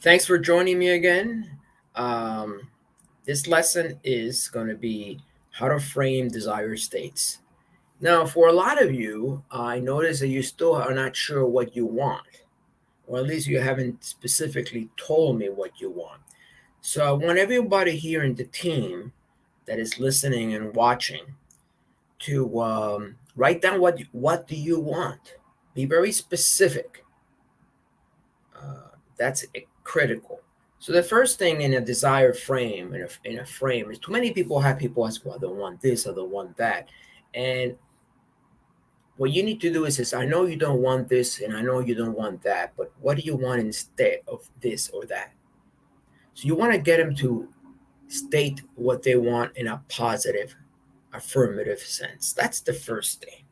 Thanks for joining me again. Um, this lesson is going to be how to frame desired states. Now, for a lot of you, I notice that you still are not sure what you want, or at least you haven't specifically told me what you want. So I want everybody here in the team that is listening and watching to write down what do you want. Be very specific. That's critical. So the first thing in a desire frame, in a frame, is too many people have people ask, well, I don't want this, I don't want that. And what you need to do is, I know you don't want this and I know you don't want that, but what do you want instead of this or that? So you want to get them to state what they want in a positive, affirmative sense. That's the first thing.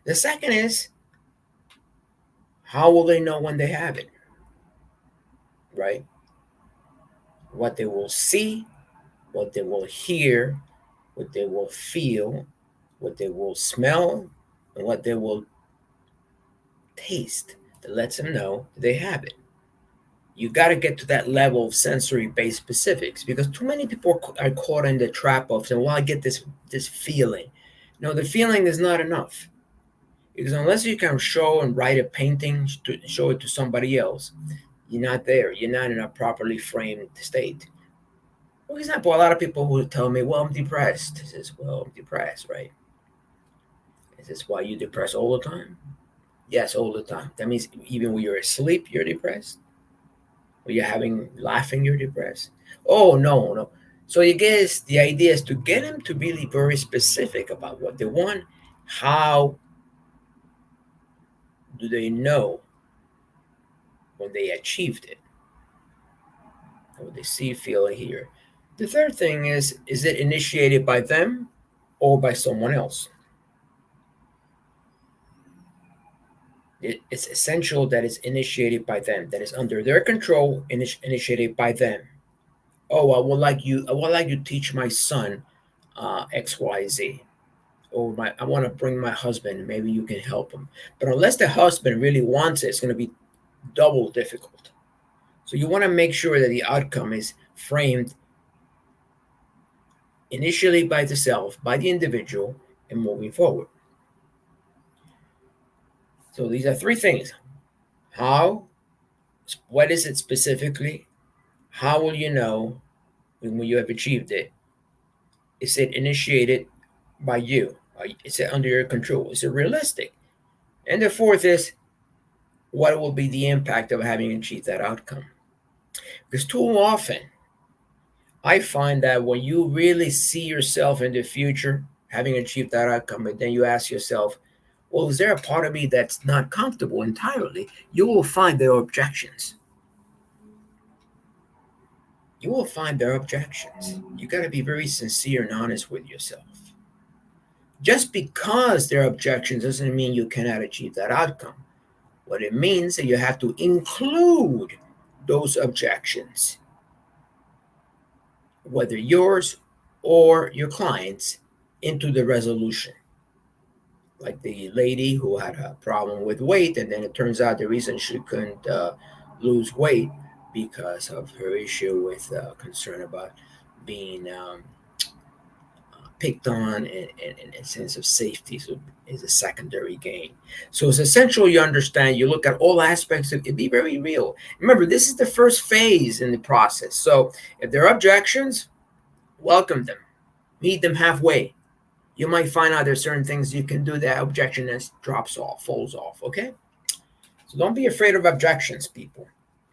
The second is, how will they know when they have it, right? What they will see, what they will hear, what they will feel, what they will smell, and what they will taste that lets them know they have it. You got to get to that level of sensory based specifics because too many people are caught in the trap of saying, well, I get this feeling. No, the feeling is not enough because unless you can show and write a painting to show it to somebody else, you're not there. You're not in a properly framed state. For example, a lot of people who tell me, well, I'm depressed. I says, well, I'm depressed, right? Is this why you depressed all the time? Yes, all the time. That means even when you're asleep, you're depressed. When you're having laughing, you're depressed. Oh no, no. So you guess the idea is to get them to be very specific about what they want. How do they know when they achieved it? What they see, feel, and hear. The third thing is it initiated by them or by someone else? It's essential that it's initiated by them, that is under their control, initiated by them. Oh, I would like you to teach my son XYZ. Or I want to bring my husband, maybe you can help him. But unless the husband really wants it, it's going to be double difficult. So you want to make sure that the outcome is framed initially by the self, by the individual, and moving forward. So these are three things. How, what is it specifically? How will you know when you have achieved it? Is it initiated by you? Is it under your control? Is it realistic? And the fourth is, what will be the impact of having achieved that outcome? Because too often, I find that when you really see yourself in the future having achieved that outcome, and then you ask yourself, well, is there a part of me that's not comfortable entirely? You will find there are objections. You will find there are objections. You got to be very sincere and honest with yourself. Just because there are objections doesn't mean you cannot achieve that outcome. What it means is that you have to include those objections, whether yours or your clients, into the resolution. Like the lady who had a problem with weight, and then it turns out the reason she couldn't lose weight because of her issue with concern about being picked on and a sense of safety, so is a secondary gain. So it's essential you understand, you look at all aspects of it, be very real. Remember, this is the first phase in the process. So if there are objections, welcome them, meet them halfway. You might find out there's certain things you can do that objection drops off, falls off. Okay, so don't be afraid of objections, people.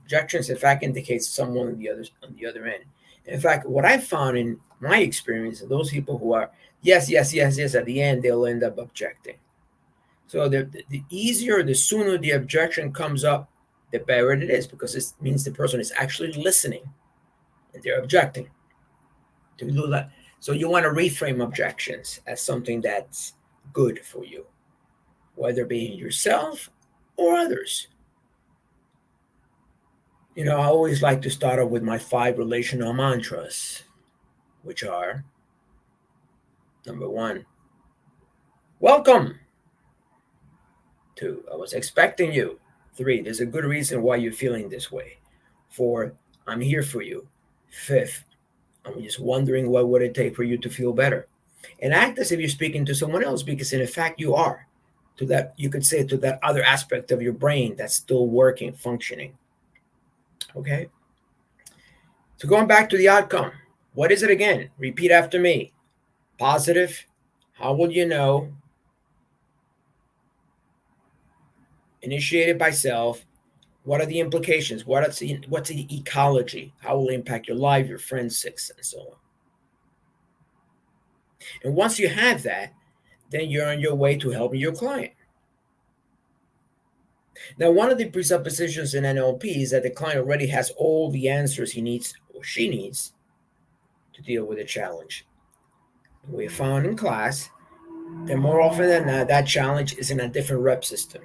Objections, in fact, indicates someone on the other end. In fact, what I found in my experience, those people who are yes, yes, yes, yes, at the end they'll end up objecting. So the easier, the sooner the objection comes up, the better it is because it means the person is actually listening and they're objecting to do that. So you want to reframe objections as something that's good for you, whether being yourself or others. I always like to start off with my five relational mantras, which are number one, welcome. Two, I was expecting you. Three, there's a good reason why you're feeling this way. Fourth, I'm here for you. Fifth, I'm just wondering what would it take for you to feel better. And act as if you're speaking to someone else, because in fact you are. To that, you could say, to that other aspect of your brain that's still working, functioning. Okay. So going back to the outcome, what is it again? Repeat after me. Positive. How will you know? Initiated by self. What are the implications? What's the ecology? How will it impact your life, your friends, sex, and so on? And once you have that, then you're on your way to helping your client. Now, one of the presuppositions in NLP is that the client already has all the answers he needs or she needs to deal with a challenge. We found in class that more often than not, that challenge is in a different rep system.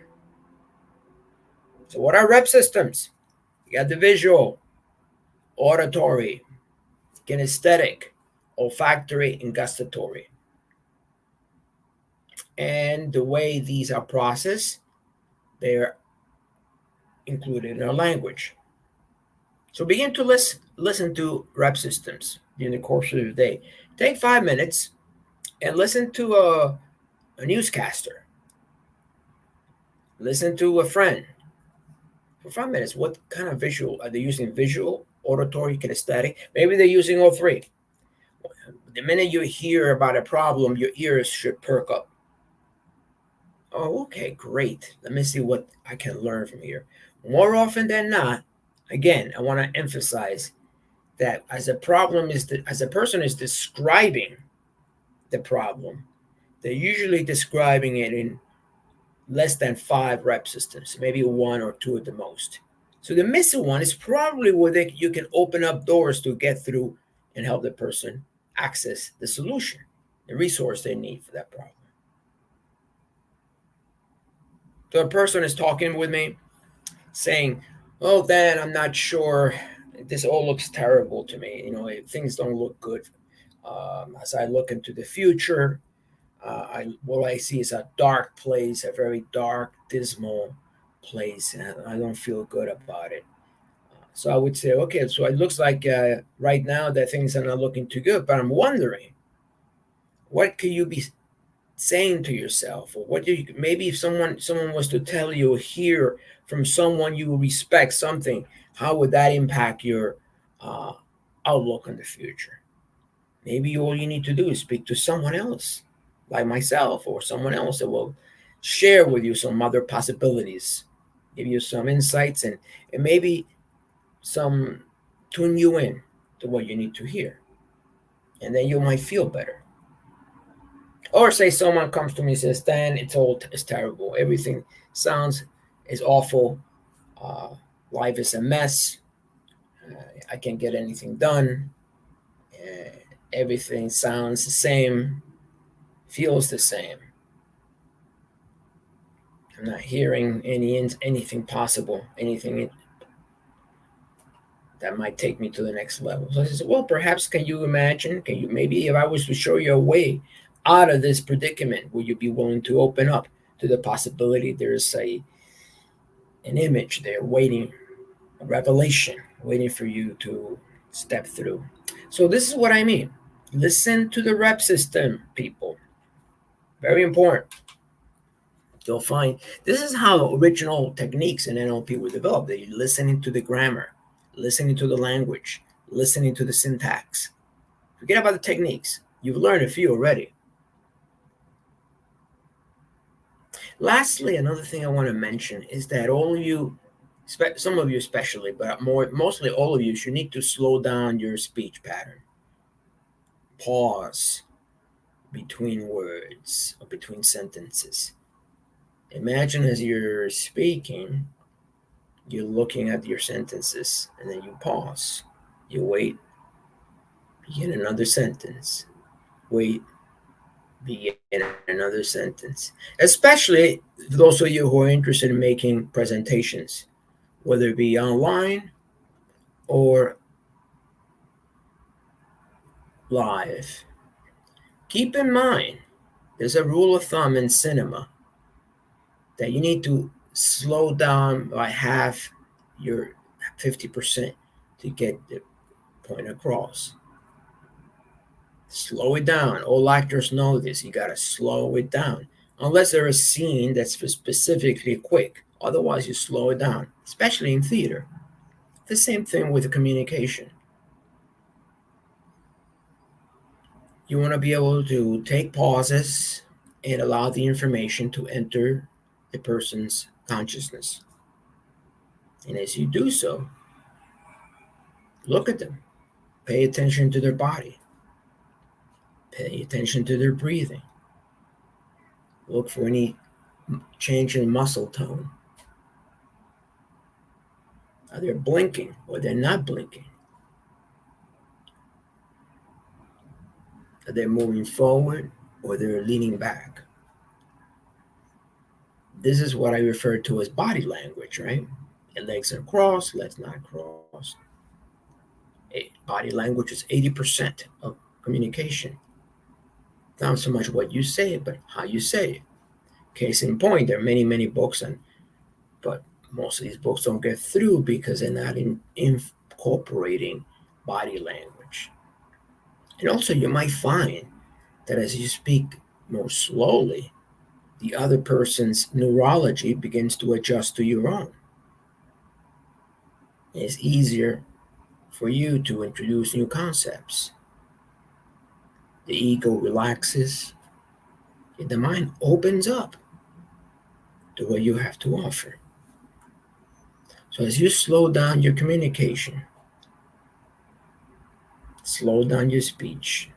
So, what are rep systems? You got the visual, auditory, kinesthetic, olfactory, and gustatory. And the way these are processed, they're included in our language. So begin to listen to rep systems during the course of the day. Take 5 minutes and listen to a newscaster. Listen to a friend for 5 minutes. What kind of visual are they using? Visual, auditory, kinesthetic? Maybe they're using all three. The minute you hear about a problem, your ears should perk up. Oh, okay, great. Let me see what I can learn from here. More often than not, again, I want to emphasize that as as a person is describing the problem, they're usually describing it in less than 5 rep systems, maybe one or two at the most. So the missing one is probably where you can open up doors to get through and help the person access the solution, the resource they need for that problem. So a person is talking with me saying, "Oh, Dan, I'm not sure. This all looks terrible to me. Things don't look good. As I look into the future, what I see is a dark place, a very dark, dismal place, and I don't feel good about it." So I would say, okay, so it looks like right now that things are not looking too good, but I'm wondering, what could you be saying to yourself, or what do you, maybe if someone was to tell you or hear from someone you respect something, how would that impact your uh, outlook on the future? Maybe all you need to do is speak to someone else, like myself, or someone else that will share with you some other possibilities, give you some insights, and maybe some tune you in to what you need to hear, and then you might feel better. Or say someone comes to me and says, "Dan, it's terrible. Everything sounds is awful. Uh, Life is a mess. I can't get anything done. Uh, Everything sounds the same, feels the same. I'm not hearing anything possible, anything that might take me to the next level." So I said, "Well, perhaps can you imagine? Can you maybe if I was to show you a way out of this predicament, would you be willing to open up to the possibility there's an image there waiting, a revelation waiting for you to step through?" So this is what I mean. Listen to the rep system, people. Very important. You'll find this is how original techniques in NLP were developed. They're listening to the grammar, listening to the language, listening to the syntax. Forget about the techniques. You've learned a few already. Lastly, another thing I want to mention is that all of you, some of you especially, but mostly all of you, should need to slow down your speech pattern. Pause between words or between sentences. Imagine as you're speaking, you're looking at your sentences and then you pause. You wait, begin another sentence. Wait, begin another sentence. Especially those of you who are interested in making presentations, whether it be online or live. Keep in mind, there's a rule of thumb in cinema that you need to slow down by 50% to get the point across. Slow it down. All actors know this. You got to slow it down. Unless there's a scene that's specifically quick. Otherwise, you slow it down, especially in theater. The same thing with communication. You want to be able to take pauses and allow the information to enter the person's consciousness. And as you do so, look at them. Pay attention to their body. Pay attention to their breathing. Look for any change in muscle tone. Are they blinking or they're not blinking? Are they moving forward or they're leaning back? This is what I refer to as body language, right? Your legs are crossed, legs not crossed. Body language is 80% of communication. Not so much what you say, but how you say it. Case in point, there are many, many books, but most of these books don't get through because they're not incorporating body language. And also, you might find that as you speak more slowly, the other person's neurology begins to adjust to your own. It's easier for you to introduce new concepts. The ego relaxes, and the mind opens up to what you have to offer. So as you slow down your communication, slow down your speech,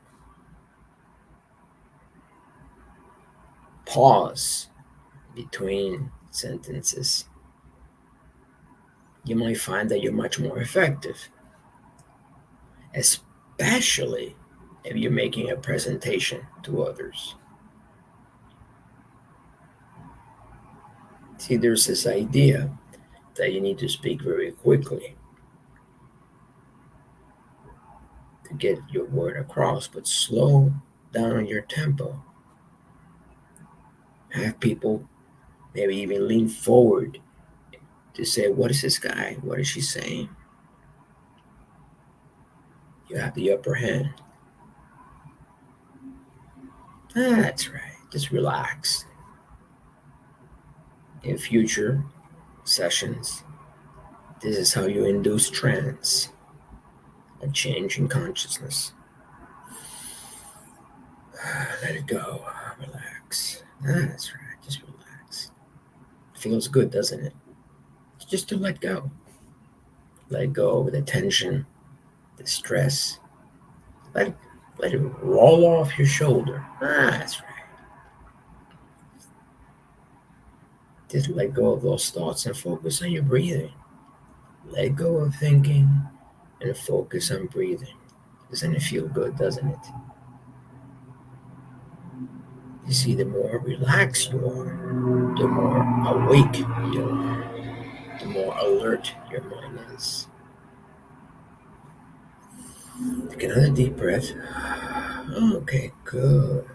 pause between sentences, you might find that you're much more effective, especially if you're making a presentation to others. See, there's this idea that you need to speak very quickly to get your word across, but slow down your tempo. Have people maybe even lean forward to say, what is this guy? What is she saying? You have the upper hand. That's right. Just relax. In future sessions, this is how you induce trance, a change in consciousness. Let it go. Relax. That's right. Just relax. Feels good, doesn't it? Just to let go. Let go of the tension, the stress. Let it roll off your shoulder. That's right. Just let go of those thoughts and focus on your breathing. Let go of thinking and focus on breathing. Doesn't it feel good, doesn't it? You see, the more relaxed you are, the more awake you are, the more alert your mind is. Take another deep breath. Okay, good.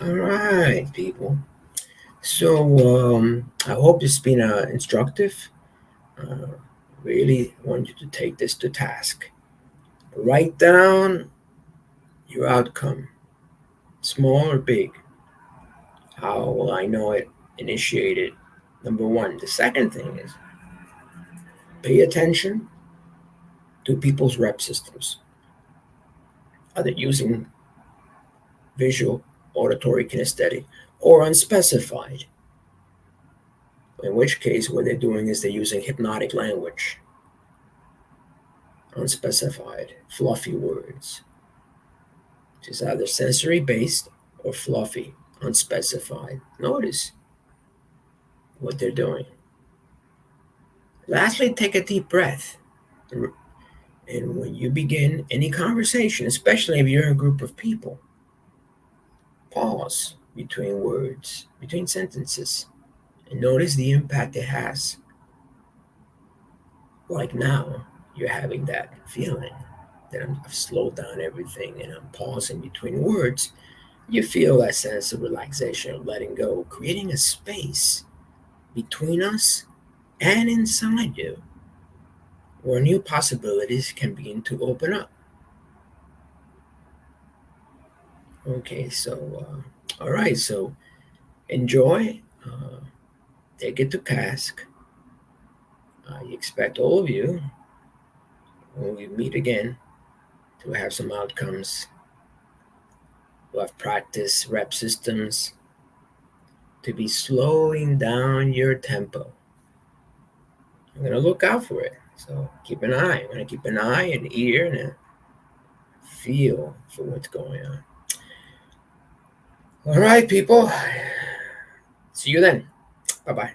All right, people. So I hope this has been instructive. Really want you to take this to task. Write down your outcome, small or big. How will I know it? Initiate it. Number one. The second thing is pay attention to people's rep systems. Are they using visual, auditory, kinesthetic, or unspecified? In which case, what they're doing is they're using hypnotic language, unspecified, fluffy words. It's either sensory based or fluffy, unspecified. Notice what they're doing. Lastly, take a deep breath. And when you begin any conversation, especially if you're in a group of people, pause between words, between sentences, and notice the impact it has. Like now, you're having that feeling that I've slowed down everything and I'm pausing between words. You feel that sense of relaxation, of letting go, creating a space between us and inside you where new possibilities can begin to open up. Okay, so, all right, so enjoy, take it to task. I expect all of you, when we meet again, to have some outcomes, to have practice rep systems, to be slowing down your tempo. I'm going to look out for it. So keep an eye. I'm going to keep an eye, an ear, and a feel for what's going on. All right, people. See you then. Bye bye.